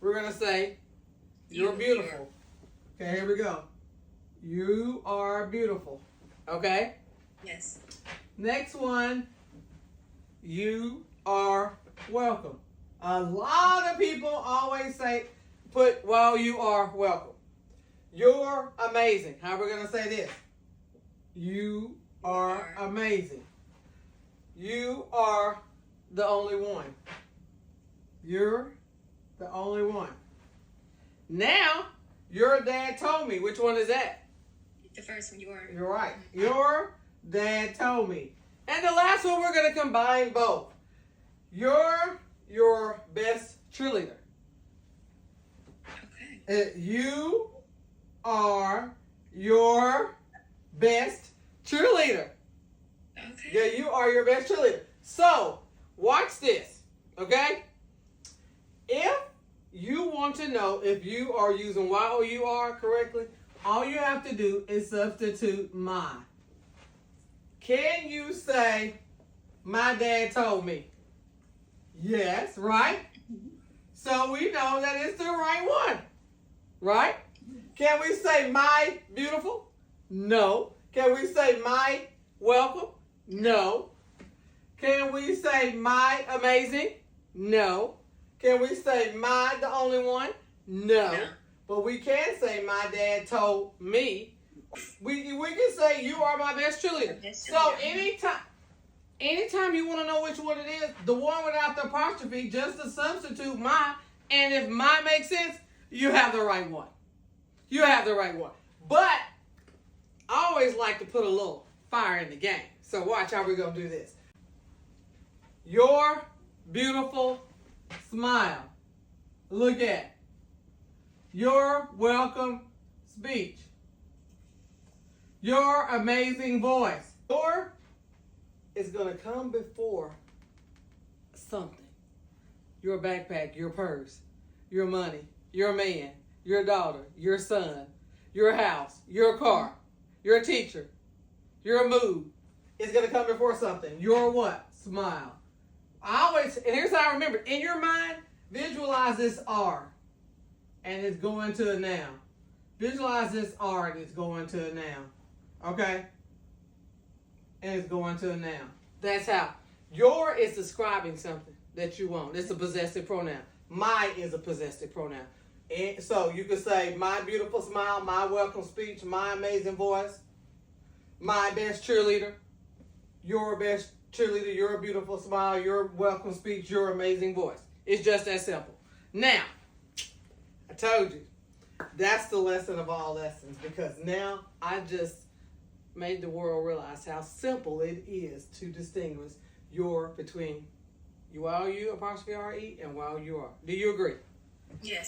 we're going to say, you're beautiful. Okay, here we go. You are beautiful. Okay? Yes. Next one, you are welcome. A lot of people always well, you are welcome. You're amazing. How are we going to say this? You are amazing. You are the only one. You're the only one. Now, your dad told me. Which one is that? The first one, You're right. Your dad told me. And the last one, we're going to combine both. You're your best cheerleader. Okay. You are your best cheerleader. Okay. Yeah, you are your best cheerleader. So, watch this, okay? If you want to know if you are using Y-O-U-R correctly, all you have to do is substitute my. Can you say, my dad told me? Yes, right? So we know that it's the right one, right? Can we say my beautiful? No. Can we say my welcome? No. Can we say my amazing? No. Can we say my the only one? No. But we can say my dad told me. We can say you are my best cheerleader. So anytime you want to know which one it is, the one without the apostrophe, just to substitute my, and if my makes sense, you have the right one. You have the right one. But I always like to put a little fire in the game. So watch how we're going to do this. Your beautiful smile. Look at your welcome speech. Your amazing voice. Your is going to come before something. Your backpack, your purse, your money, your man, your daughter, your son, your house, your car, your teacher, your mood. It's going to come before something. Your what? Smile. And here's how I remember. In your mind, visualize this R, and it's going to a noun. Visualize this R, and it's going to a noun. Okay? And it's going to a noun. That's how. Your is describing something that you want. It's a possessive pronoun. My is a possessive pronoun. And so you could say my beautiful smile, my welcome speech, my amazing voice, my best cheerleader, your best cheerleader, your beautiful smile, your welcome speech, your amazing voice. It's just that simple. Now, I told you, that's the lesson of all lessons, because now I just made the world realize how simple it is to distinguish between you apostrophe R-E and while you are. Do you agree? Yes.